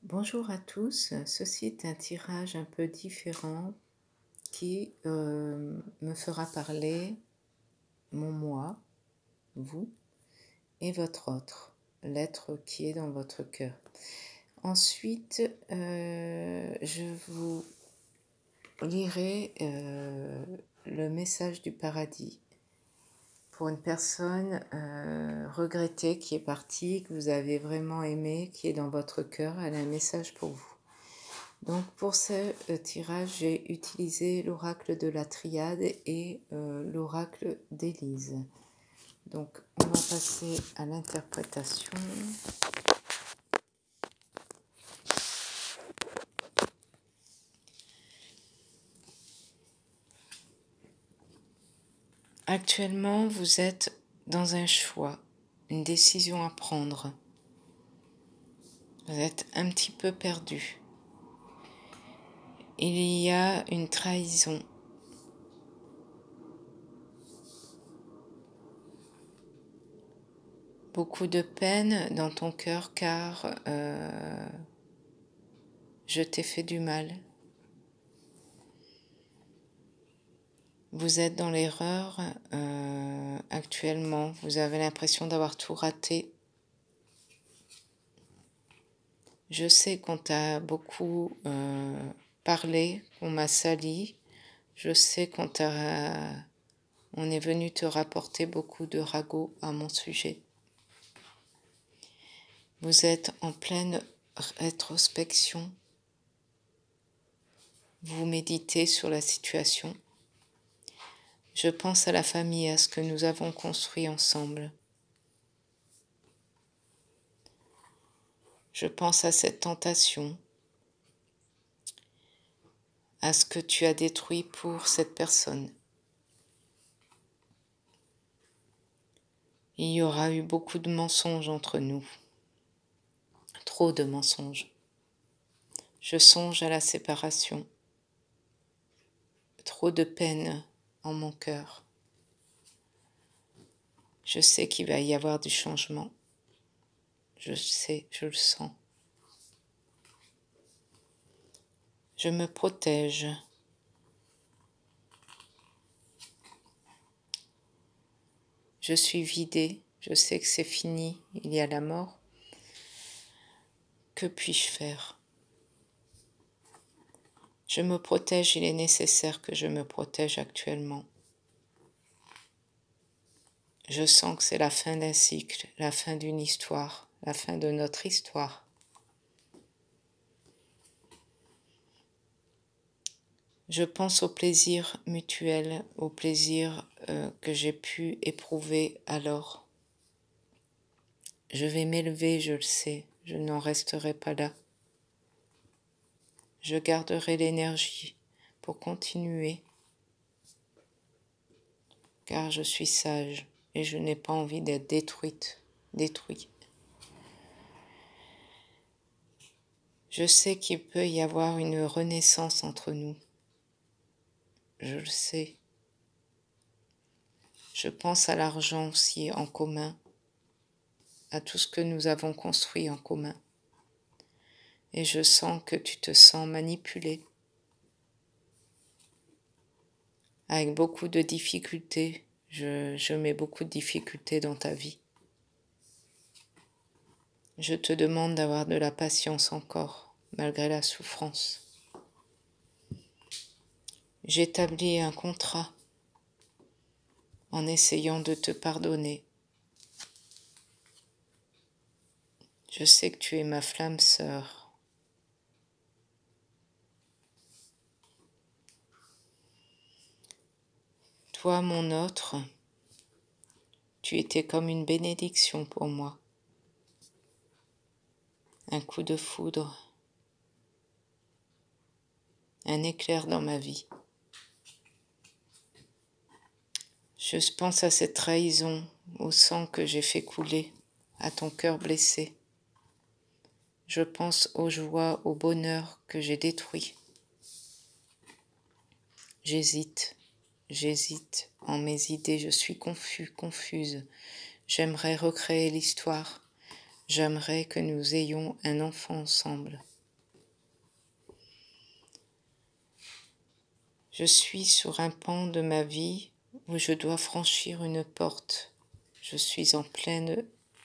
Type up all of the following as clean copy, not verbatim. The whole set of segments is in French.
Bonjour à tous, ceci est un tirage un peu différent qui me fera parler mon moi, vous, et votre autre, l'être qui est dans votre cœur. Ensuite, je vous lirai le message du paradis pour une personne regrettée qui est partie, que vous avez vraiment aimé, qui est dans votre cœur. Elle a un message pour vous. Donc pour ce tirage, j'ai utilisé l'oracle de la Triade et l'oracle d'Élise. Donc on va passer à l'interprétation. Actuellement, vous êtes dans un choix, une décision à prendre. Vous êtes un petit peu perdu. Il y a une trahison. Beaucoup de peine dans ton cœur car je t'ai fait du mal. Vous êtes dans l'erreur actuellement. Vous avez l'impression d'avoir tout raté. Je sais qu'on t'a beaucoup parlé, qu'on m'a sali. Je sais on est venu te rapporter beaucoup de ragots à mon sujet. Vous êtes en pleine rétrospection. Vous méditez sur la situation. Je pense à la famille, à ce que nous avons construit ensemble. Je pense à cette tentation, à ce que tu as détruit pour cette personne. Il y aura eu beaucoup de mensonges entre nous, trop de mensonges. Je songe à la séparation, trop de peine en mon cœur. Je sais qu'il va y avoir du changement. Je sais, je le sens. Je me protège. Je suis vidée, je sais que c'est fini, il y a la mort. Que puis-je faire? Je me protège, il est nécessaire que je me protège actuellement. Je sens que c'est la fin d'un cycle, la fin d'une histoire, la fin de notre histoire. Je pense au plaisir mutuel, au plaisir que j'ai pu éprouver alors. Je vais m'élever, je le sais, je n'en resterai pas là. Je garderai l'énergie pour continuer, car je suis sage et je n'ai pas envie d'être détruit. Je sais qu'il peut y avoir une renaissance entre nous. Je le sais. Je pense à l'argent aussi en commun, à tout ce que nous avons construit en commun. Et je sens que tu te sens manipulé, avec beaucoup de difficultés. Je mets beaucoup de difficultés dans ta vie. Je te demande d'avoir de la patience encore, malgré la souffrance. J'établis un contrat en essayant de te pardonner. Je sais que tu es ma flamme sœur. Toi, mon autre, tu étais comme une bénédiction pour moi. Un coup de foudre, un éclair dans ma vie. Je pense à cette trahison, au sang que j'ai fait couler, à ton cœur blessé. Je pense aux joies, au bonheur que j'ai détruit. J'hésite en mes idées, je suis confuse. J'aimerais recréer l'histoire. J'aimerais que nous ayons un enfant ensemble. Je suis sur un pan de ma vie où je dois franchir une porte. Je suis en plein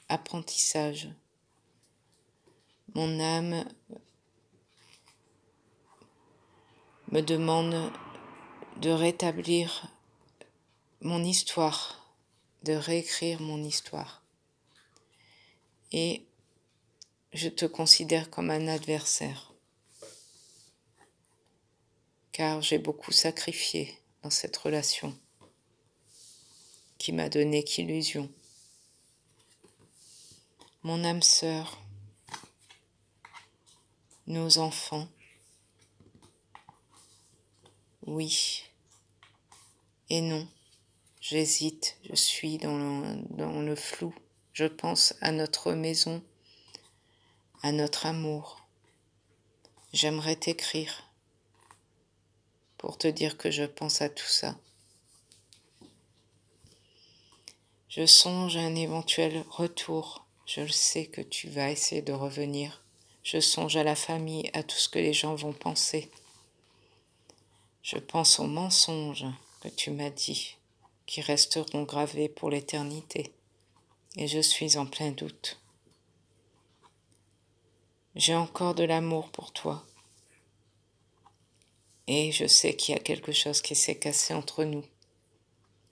apprentissage. Mon âme me demande de rétablir mon histoire, de réécrire mon histoire. Et je te considère comme un adversaire, car j'ai beaucoup sacrifié dans cette relation qui m'a donné qu'illusion. Mon âme sœur, nos enfants, oui et non, j'hésite, je suis dans le flou. Je pense à notre maison, à notre amour. J'aimerais t'écrire pour te dire que je pense à tout ça. Je songe à un éventuel retour. Je le sais que tu vas essayer de revenir. Je songe à la famille, à tout ce que les gens vont penser. Je pense aux mensonges que tu m'as dit, qui resteront gravés pour l'éternité. Et je suis en plein doute. J'ai encore de l'amour pour toi. Et je sais qu'il y a quelque chose qui s'est cassé entre nous.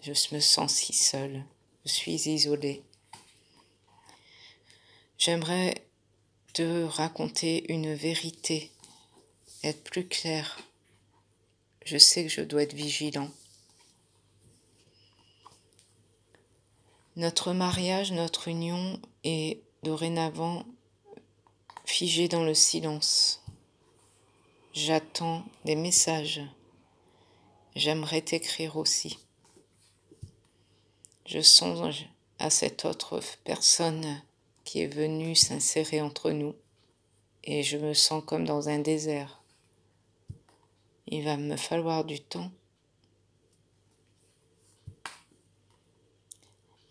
Je me sens si seule. Je suis isolée. J'aimerais te raconter une vérité, être plus clair. Je sais que je dois être vigilant. Notre mariage, notre union est dorénavant figé dans le silence. J'attends des messages. J'aimerais t'écrire aussi. Je songe à cette autre personne qui est venue s'insérer entre nous et je me sens comme dans un désert. Il va me falloir du temps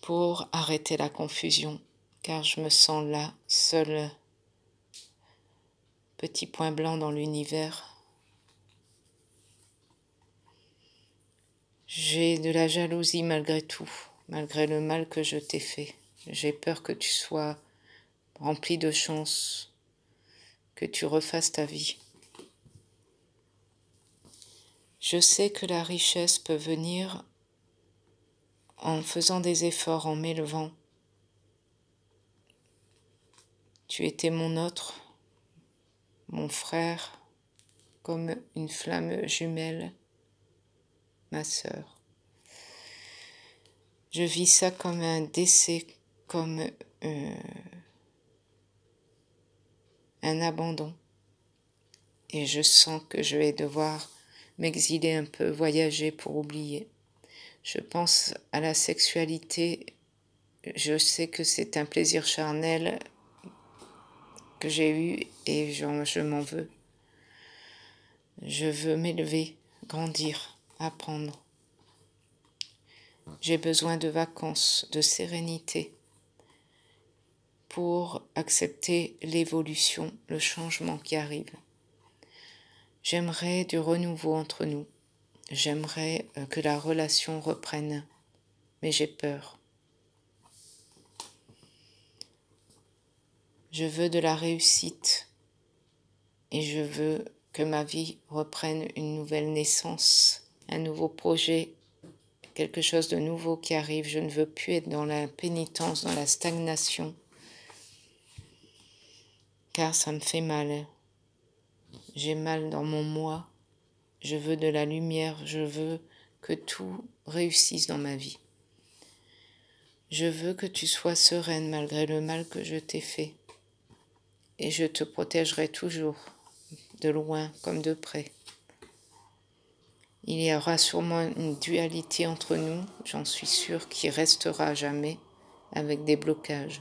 pour arrêter la confusion, car je me sens là, seul petit point blanc dans l'univers. J'ai de la jalousie malgré tout, malgré le mal que je t'ai fait. J'ai peur que tu sois rempli de chance, que tu refasses ta vie. Je sais que la richesse peut venir en faisant des efforts, en m'élevant. Tu étais mon autre, mon frère, comme une flamme jumelle, ma sœur. Je vis ça comme un décès, comme un abandon. Et je sens que je vais devoir m'exiler un peu, voyager pour oublier. Je pense à la sexualité. Je sais que c'est un plaisir charnel que j'ai eu et je m'en veux. Je veux m'élever, grandir, apprendre. J'ai besoin de vacances, de sérénité pour accepter l'évolution, le changement qui arrive. J'aimerais du renouveau entre nous. J'aimerais que la relation reprenne, mais j'ai peur. Je veux de la réussite et je veux que ma vie reprenne une nouvelle naissance, un nouveau projet, quelque chose de nouveau qui arrive. Je ne veux plus être dans la pénitence, dans la stagnation, car ça me fait mal. J'ai mal dans mon moi. Je veux de la lumière, je veux que tout réussisse dans ma vie. Je veux que tu sois sereine malgré le mal que je t'ai fait. Et je te protégerai toujours, de loin comme de près. Il y aura sûrement une dualité entre nous, j'en suis sûre, qui restera à jamais, avec des blocages.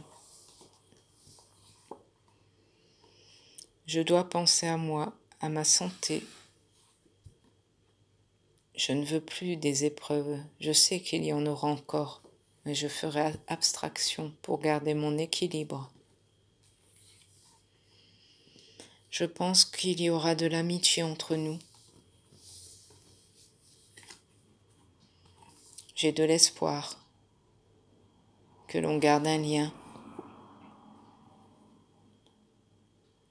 Je dois penser à moi, à ma santé. Je ne veux plus des épreuves. Je sais qu'il y en aura encore, mais je ferai abstraction pour garder mon équilibre. Je pense qu'il y aura de l'amitié entre nous. j'ai de l'espoir que l'on garde un lien.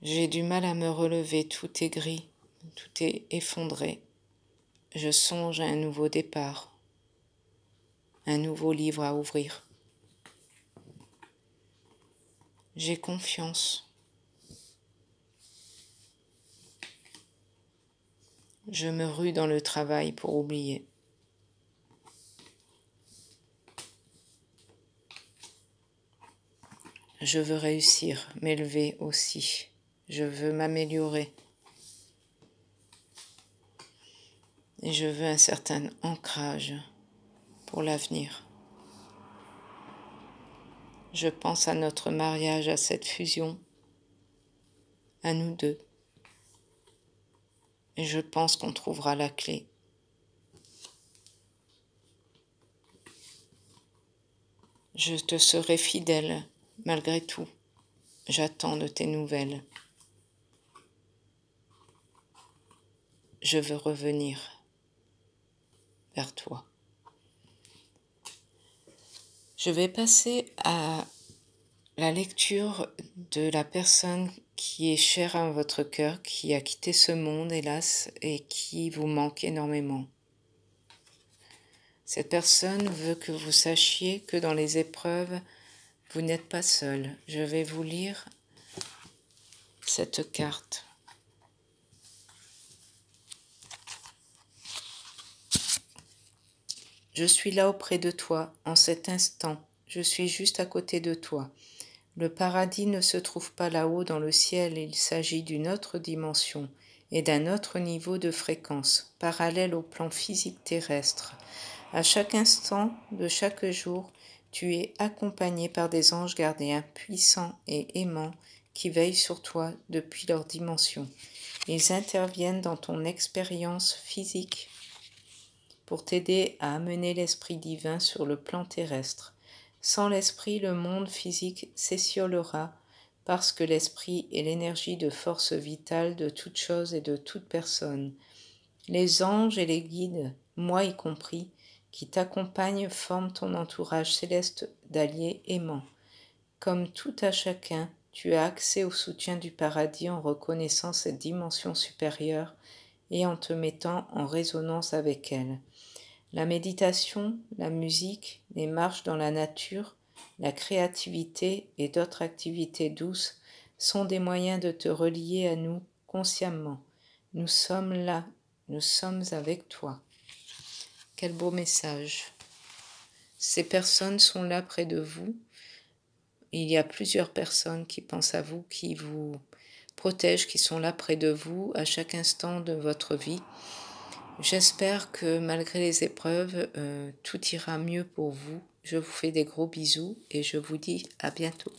J'ai du mal à me relever, tout est gris, tout est effondré. Je songe à un nouveau départ, un nouveau livre à ouvrir. J'ai confiance. Je me rue dans le travail pour oublier. Je veux réussir, m'élever aussi. Je veux m'améliorer. Et je veux un certain ancrage pour l'avenir. Je pense à notre mariage, à cette fusion, à nous deux. Et je pense qu'on trouvera la clé. Je te serai fidèle, malgré tout. J'attends de tes nouvelles. Je veux revenir vers toi. Je vais passer à la lecture de la personne qui est chère à votre cœur, qui a quitté ce monde, hélas, et qui vous manque énormément. Cette personne veut que vous sachiez que dans les épreuves, vous n'êtes pas seul. Je vais vous lire cette carte. Je suis là auprès de toi, en cet instant. Je suis juste à côté de toi. Le paradis ne se trouve pas là-haut dans le ciel, il s'agit d'une autre dimension et d'un autre niveau de fréquence, parallèle au plan physique terrestre. À chaque instant de chaque jour, tu es accompagné par des anges gardiens puissants et aimants qui veillent sur toi depuis leur dimension. Ils interviennent dans ton expérience physique pour t'aider à amener l'esprit divin sur le plan terrestre. Sans l'esprit, le monde physique s'étiolera parce que l'esprit est l'énergie de force vitale de toute chose et de toute personne. Les anges et les guides, moi y compris, qui t'accompagnent forment ton entourage céleste d'alliés aimants. Comme tout à chacun, tu as accès au soutien du paradis en reconnaissant cette dimension supérieure et en te mettant en résonance avec elle. La méditation, la musique, les marches dans la nature, la créativité et d'autres activités douces sont des moyens de te relier à nous consciemment. Nous sommes là, nous sommes avec toi. Quel beau message. Ces personnes sont là près de vous. Il y a plusieurs personnes qui pensent à vous, qui vous protègent, qui sont là près de vous à chaque instant de votre vie. J'espère que malgré les épreuves, tout ira mieux pour vous. Je vous fais des gros bisous et je vous dis à bientôt.